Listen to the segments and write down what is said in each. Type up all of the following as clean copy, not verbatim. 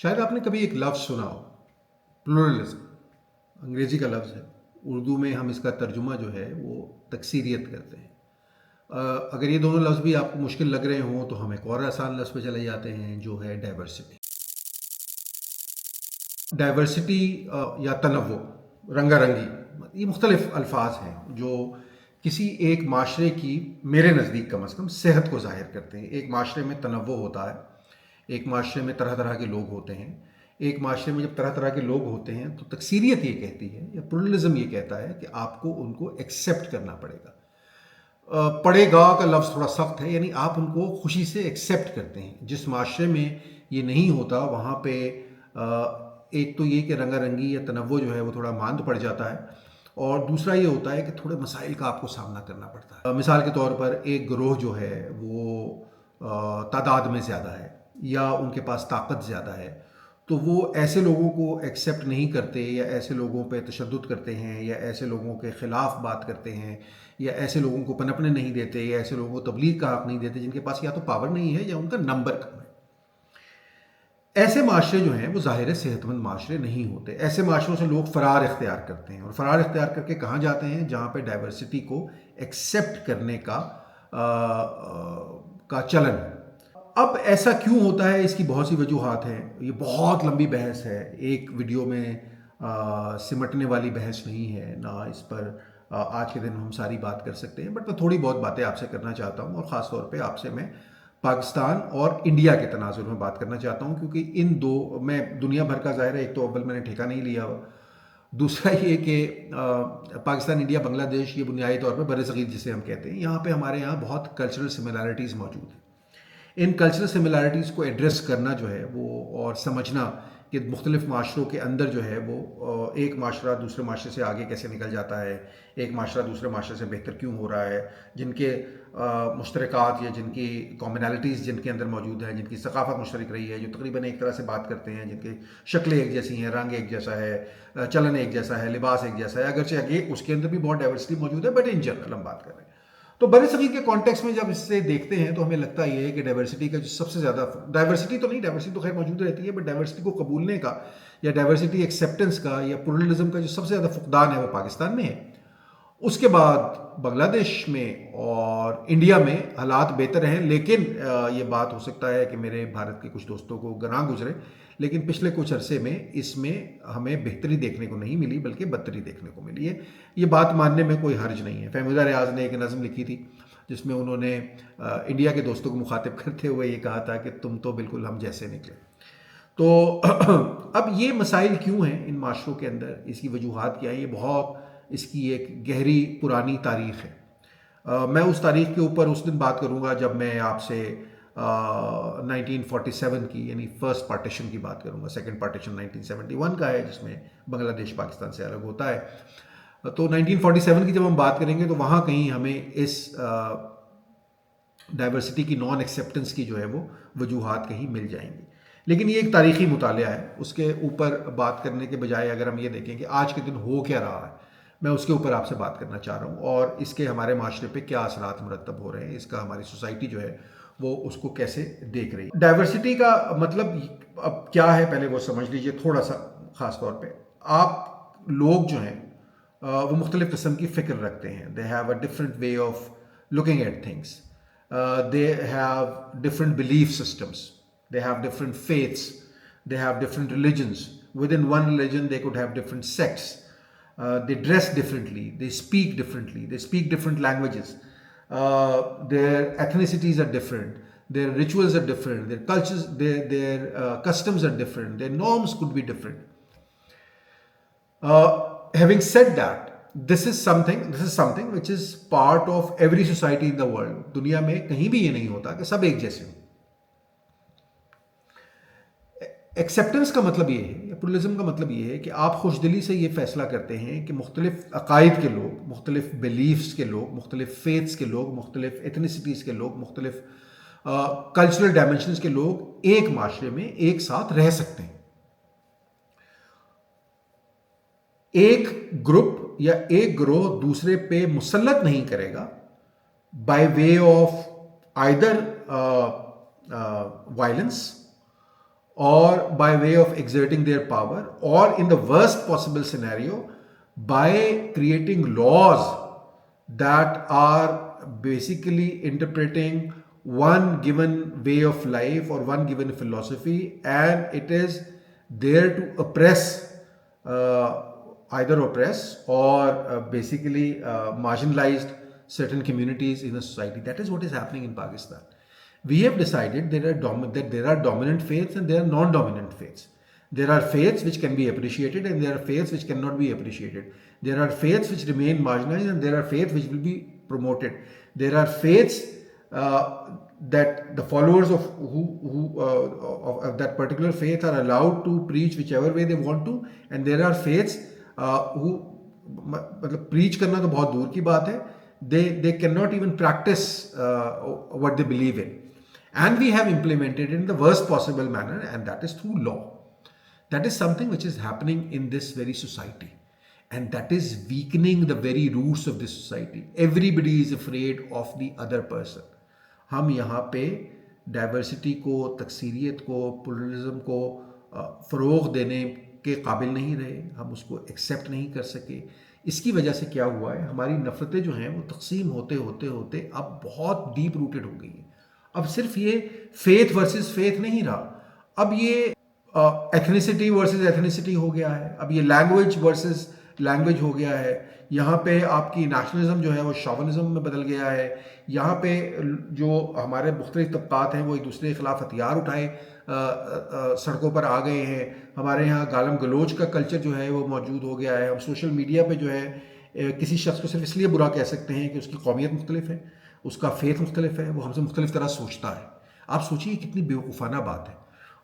शायद आपने कभी एक लफ्ज़ सुना हो, प्लुरलिज्म। अंग्रेज़ी का लफ्ज़ है। उर्दू में हम इसका तर्जुमा जो है वो तकसीरियत करते हैं। अगर ये दोनों लफ्ज़ भी आपको मुश्किल लग रहे हों तो हम एक और आसान लफ्ज़ पे चले जाते हैं जो है डाइवर्सिटी। डाइवर्सिटी या तनव्वुर, रंगारंगी, ये मुख्तलिफ अल्फाज हैं जो किसी एक माशरे की, मेरे नज़दीक कम अज़ कम, सेहत को ज़ाहिर करते हैं। एक माशरे में तनव्वुर होता है, एक माशरे में तरह तरह के लोग होते हैं। एक माशरे में जब तरह तरह के लोग होते हैं तो तकसीरियत ये कहती है या प्लुरलिज्म ये कहता है कि आपको उनको एक्सेप्ट करना पड़ेगा। पड़ेगा का लफ्ज़ थोड़ा सख्त है, यानी आप उनको खुशी से एक्सेप्ट करते हैं। जिस माशरे में ये नहीं होता वहाँ पे एक तो ये कि रंगारंगी या तनव्वुर जो है वो थोड़ा मांद पड़ जाता है, और दूसरा ये होता है कि थोड़े मसाइल का आपको सामना करना पड़ता है। मिसाल के तौर पर एक ग्रोह जो है वो तादाद में ज़्यादा है या उनके पास ताकत ज़्यादा है, तो वो ऐसे लोगों को एक्सेप्ट नहीं करते या ऐसे लोगों पे तशद्दुद करते हैं या ऐसे लोगों के ख़िलाफ़ बात करते हैं या ऐसे लोगों को पनपने नहीं देते या ऐसे लोगों को तबलीग का हक़ नहीं देते जिनके पास या तो पावर नहीं है या उनका नंबर कम है। ऐसे माशरे जो हैं वो ज़ाहिर है सेहतमंद माशरे नहीं होते। ऐसे माशरों से लोग फ़रार इख्तियार करते हैं, और फ़रार इख्तियार करके कहाँ जाते हैं? जहाँ पे डाइवर्सिटी को एक्सेप्ट करने का चलन। अब ऐसा क्यों होता है? इसकी बहुत सी वजूहात हैं। ये बहुत लंबी बहस है, एक वीडियो में सिमटने वाली बहस नहीं है, ना इस पर आज के दिन हम सारी बात कर सकते हैं। बट मैं थोड़ी बहुत बातें आपसे करना चाहता हूँ, और ख़ास तौर पे आपसे मैं पाकिस्तान और इंडिया के तनाजुर में बात करना चाहता हूँ, क्योंकि इन दो मैं दुनिया भर का, ज़ाहिर है, एक तो अव्वल मैंने ठेका नहीं लिया, दूसरा ये कि पाकिस्तान, इंडिया, बांग्लादेश, ये बुनियादी तौर पर बरसग़ीर जिसे हम कहते हैं, यहाँ पे हमारे यहाँ बहुत कल्चरल सिमिलैरिटीज़ मौजूद हैं। इन कल्चरल सिमिलैरिटीज़ को एड्रेस करना जो है वो, और समझना कि मुख्तलिफ़ माशरों के अंदर जो है वो एक माशरा दूसरे माशरे से आगे कैसे निकल जाता है, एक माशरा दूसरे माशरे से बेहतर क्यों हो रहा है, जिनके मुश्तरकात या जिनकी कॉमनैलिटीज़ जिनके अंदर मौजूद हैं, जिनकी सकाफ़त मुश्तरक रही है, जो तकरीबन एक तरह से बात करते हैं, जिनकी शक्लें एक जैसी हैं, रंग एक जैसा है, चलन एक जैसा है, लिबास एक जैसा है, अगरचे आगे उसके अंदर भी बहुत डाइवर्सिटी मौजूद है, बट इन जनरल हम बात कर रहे हैं। तो बरसग़ीर के कॉन्टेक्स्ट में जब इससे देखते हैं तो हमें लगता ये है कि डाइवर्सिटी का जो सबसे ज़्यादा, डाइवर्सिटी तो नहीं, डाइवर्सिटी तो खैर मौजूद रहती है, बट डाइवर्सिटी को कबूलने का या डाइवर्सिटी एक्सेप्टेंस का या प्लुरलिज्म का जो सबसे ज़्यादा फुकदान है वो पाकिस्तान में है। उसके बाद बांग्लादेश में और इंडिया में हालात बेहतर हैं, लेकिन ये बात हो सकता है कि मेरे भारत के कुछ दोस्तों को गनाह गुजरे, लेकिन पिछले कुछ अरसे में इसमें हमें बेहतरी देखने को नहीं मिली, बल्कि बदतरी देखने को मिली है। ये बात मानने में कोई हर्ज नहीं है। फहमीदा रियाज ने एक नज़म लिखी थी जिसमें उन्होंने इंडिया के दोस्तों को मुखातिब करते हुए ये कहा था कि तुम तो बिल्कुल हम जैसे निकले। तो अब ये मसाइल क्यों हैं इन माशरों के अंदर, इसकी वजूहात क्या है? ये बहुत, इसकी एक गहरी पुरानी तारीख़ है। मैं उस तारीख़ के ऊपर उस दिन बात करूँगा जब मैं आपसे 1947 की, यानी फ़र्स्ट पार्टीशन की बात करूँगा। सेकंड पार्टीशन 1971 का है, जिसमें बांग्लादेश पाकिस्तान से अलग होता है। तो 1947 की जब हम बात करेंगे तो वहाँ कहीं हमें इस डाइवर्सिटी की नॉन एक्सेप्टेंस की जो है वो वजूहात कहीं मिल जाएंगी। लेकिन ये एक तारीख़ी मुतालिया है, उसके ऊपर बात करने के बजाय अगर हम ये देखें कि आज के दिन हो क्या रहा है, मैं उसके ऊपर आपसे बात करना चाह रहा हूँ, और इसके हमारे माशरे पे क्या असरात मुरतब हो रहे हैं, इसका हमारी सोसाइटी जो है वो उसको कैसे देख रही है। डाइवर्सिटी का मतलब अब क्या है, पहले वो समझ लीजिए थोड़ा सा। ख़ास तौर पे आप लोग जो हैं वो मुख्तलिफ़ किस्म की फ़िक्र रखते हैं। They have a different way of looking at things, they have different belief systems, they have different faiths, they have different religions. Within one religion they could have different sects, they dress differently, they speak differently, they speak different languages, their ethnicities are different, their rituals are different, their cultures, their customs are different, their norms could be different. Having said that, this is something which is part of every society in the world. दुनिया में कहीं भी ये नहीं होता कि सब एक जैसे हों। एक्सेप्टेंस का मतलब ये है, या प्लुरलिज्म का मतलब ये है कि आप खुशदिली से ये फैसला करते हैं कि मुख्तलिफ अकायद के लोग, मुख्तलिफ बिलीफ्स के लोग, मुख्तलिफ फेथ्स के लोग, मुख्तलिफ एथनिसिटीज़ के लोग, मुख्तलिफ कल्चरल डायमेंशंस के लोग एक माशरे में एक साथ रह सकते हैं। एक ग्रुप या एक ग्रोह दूसरे पे मुसल्लत नहीं करेगा by way of either violence or by way of exerting their power, or in the worst possible scenario, by creating laws that are basically interpreting one given way of life or one given philosophy, and it is there to oppress, uh, either oppress or basically marginalized certain communities in a society. That is what is happening in Pakistan. We have decided that there are dominant faiths and there are non-dominant faiths. There are faiths which can be appreciated and there are faiths which cannot be appreciated. There are faiths which remain marginalized and there are faiths which will be promoted. There are faiths that the followers of of that particular faith are allowed to preach whichever way they want to, and there are faiths who मतलब preach करना तो बहुत दूर की बात है, they cannot even practice what they believe in. And we have implemented it in the worst possible manner, and that is through law. That is something which is happening in this very society, and that is weakening the very roots of this society. Everybody is afraid of the other person. हम यहाँ पे diversity को, तकसीरियत को, pluralism को फ़रोग़ देने के काबिल नहीं रहे, हम उसको एक्सेप्ट नहीं कर सके. इसकी वजह से क्या हुआ है, हमारी नफ़रतें जो हैं वो तकसीम होते होते होते अब बहुत डीप रूटेड हो गई हैं. अब सिर्फ ये फेथ वर्सेस फेथ नहीं रहा, अब ये एथनिसिटी वर्सेस एथनिसिटी हो गया है, अब ये लैंग्वेज वर्सेस लैंग्वेज हो गया है. यहाँ पे आपकी नेशनलिज्म जो है वो शॉविनिज्म में बदल गया है. यहाँ पे जो हमारे मुख्तलिफ तबकात हैं वो एक दूसरे के खिलाफ हथियार उठाए सड़कों पर आ गए हैं. हमारे यहाँ गालम गलोच का कल्चर जो है वो मौजूद हो गया है. हम सोशल मीडिया पे जो है किसी शख्स को सिर्फ इसलिए बुरा कह सकते हैं कि उसकी कौमियत मुख्तलिफ है, उसका फेथ मुख्तलिफ है, वो हमसे मुख्तलिफ तरह सोचता है. आप सोचिए कितनी बेवकूफ़ाना बात है.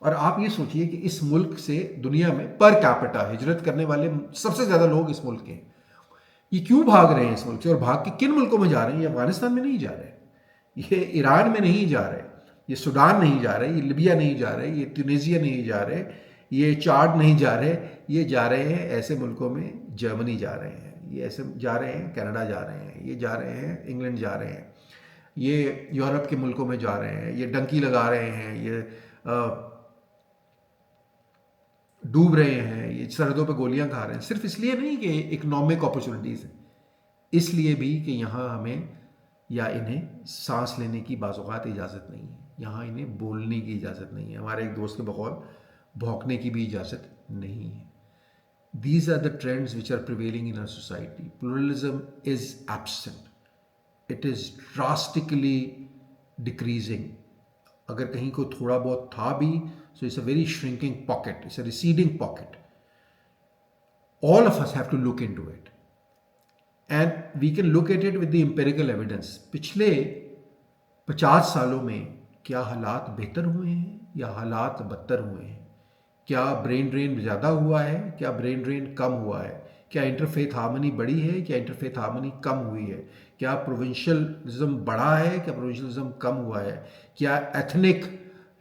और आप ये सोचिए कि इस मुल्क से दुनिया में पर कैपिटा हिजरत करने वाले सबसे ज़्यादा लोग इस मुल्क के हैं. ये क्यों भाग रहे हैं इस मुल्क से, और भाग के किन मुल्कों में जा रहे हैं? ये अफगानिस्तान में नहीं जा रहे, ये ईरान में नहीं जा रहे, ये सूडान नहीं जा रहे, ये लिबिया नहीं जा रहे, ये ट्यूनीसिया नहीं जा रहे, ये चाड नहीं जा रहे. ये जा रहे हैं ऐसे मुल्कों में, जर्मनी जा रहे हैं, ये ऐसे जा रहे हैं, कनाडा जा रहे हैं, ये जा रहे हैं, इंग्लैंड जा रहे हैं, ये यूरोप के मुल्कों में जा रहे हैं, ये डंकी लगा रहे हैं, ये डूब रहे हैं, ये सरहदों पे गोलियां खा रहे हैं. सिर्फ इसलिए नहीं कि इकोनॉमिक अपॉर्चुनिटीज़ हैं, इसलिए भी कि यहाँ हमें या इन्हें सांस लेने की बाज़ौक़ात इजाज़त नहीं है, यहाँ इन्हें बोलने की इजाज़त नहीं है, हमारे एक दोस्त के बकौल भौंकने की भी इजाज़त नहीं है. These are the trends which are prevailing in our society. Pluralism is absent. It is drastically decreasing. अगर कहीं को थोड़ा बहुत था भी, so it's a very shrinking pocket. It's a receding pocket. All of us have to look into it. And we can look at it with the empirical evidence. पिछले 50 सालों में क्या हालात बेहतर हुए हैं या हालात बदतर हुए हैं? क्या ब्रेन ड्रेन ज़्यादा हुआ है, क्या ब्रेन ड्रेन कम हुआ है? क्या इंटरफेथ हार्मनी बढ़ी है, क्या इंटरफेथ हार्मनी कम हुई है? क्या प्रोविंशियलिज्म बढ़ा है, क्या प्रोविंशियलिज्म कम हुआ है? क्या एथनिक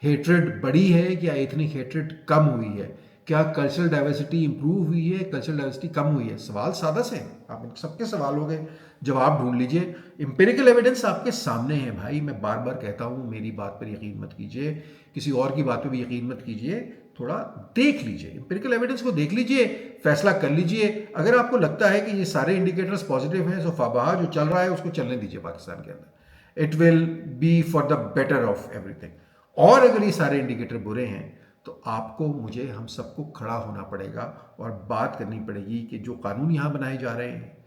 हेट्रेड बढ़ी है, क्या एथनिक हेट्रेड कम हुई है? क्या कल्चरल डाइवर्सिटी इंप्रूव हुई है, कल्चरल डाइवर्सिटी कम हुई है? सवाल सादा से हैं, आप इन सबके सवालों के जवाब ढूंढ लीजिए. इंपेरिकल एविडेंस आपके सामने है भाई. मैं बार बार कहता हूँ, मेरी बात पर यकीन मत कीजिए, किसी और की बात पर भी यकीन मत कीजिए, थोड़ा देख लीजिए, इंपेरिकल एविडेंस को देख लीजिए, फैसला कर लीजिए. अगर आपको लगता है कि ये सारे इंडिकेटर्स पॉजिटिव हैं, सो फाबाहा जो चल रहा है उसको चलने दीजिए पाकिस्तान के अंदर. It will be for the better of everything. और अगर ये सारे इंडिकेटर बुरे हैं तो आपको, मुझे, हम सबको खड़ा होना पड़ेगा और बात करनी पड़ेगी कि जो कानून यहाँ बनाए जा रहे हैं,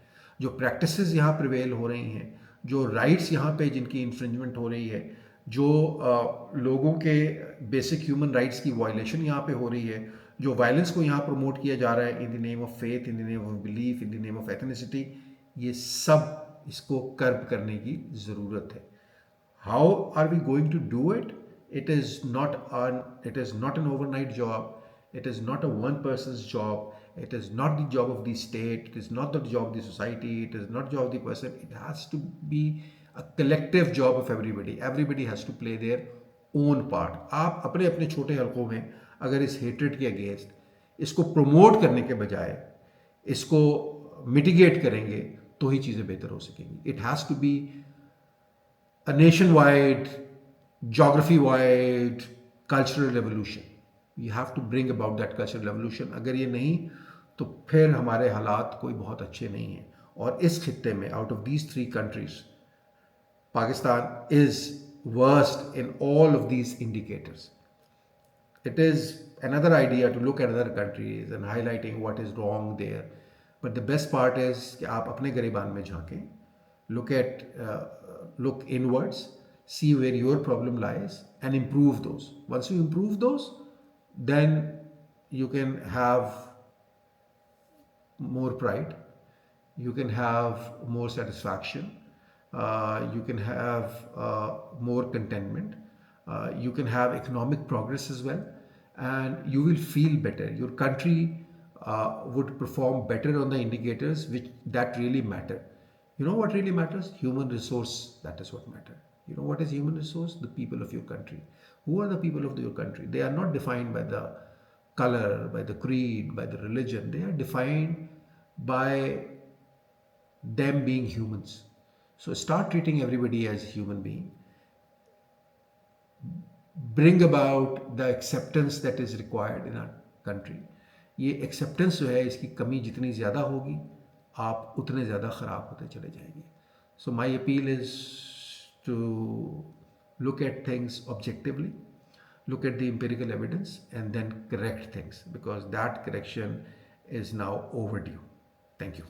जो प्रैक्टिसेस यहाँ प्रिवेल हो रही हैं, जो राइट्स यहाँ पे जिनकी इन्फ्रिंजमेंट हो रही है, जो लोगों के बेसिक ह्यूमन राइट्स की वायलेशन यहाँ पे हो रही है, जो वायलेंस को यहाँ प्रमोट किया जा रहा है in the name of faith, in the name of belief, in the name of ethnicity, ये सब इसको कर्ब करने की ज़रूरत है. How are we going to do it? It is not an overnight job. It is not a one person's job. It is not the job of the state. It is not the job of the society. It is not the job of the person. It has to be a collective job of everybody. Everybody has to play their own part. आप अपने अपने छोटे हलकों में अगर इस hatred के against इसको प्रमोट करने के बजाय इसको मिटिगेट करेंगे तो ही चीज़ें बेहतर हो सकेंगी. It has to be a nationwide, geography-wide cultural revolution. We have to bring about that cultural revolution. अगर ये नहीं तो फिर हमारे हालात कोई बहुत अच्छे नहीं हैं। और इस खित्ते में out of these 3 countries Pakistan is worst in all of these indicators. It is another idea to look at other countries and highlighting what is wrong there. But the best part is कि आप अपने गिरेबान में झांकें, look inwards, see where your problem lies and improve those. Once you improve those, then you can have more pride, you can have more satisfaction, you can have more contentment, you can have economic progress as well, and you will feel better. Your country would perform better on the indicators which that really matter. You know what really matters? Human resource. That is what matter. You know what is human resource? The people of your country. Who are the people of your country? They are not defined by the color, by the creed, by the religion. They are defined by them being humans. So start treating everybody as a human being. Bring about the acceptance that is required in our country. ये acceptance जो है इसकी कमी जितनी ज़्यादा होगी आप उतने ज़्यादा ख़राब होते चले जाएंगे. So my appeal is to look at things objectively, look at the empirical evidence and then correct things, because that correction is now overdue. Thank you.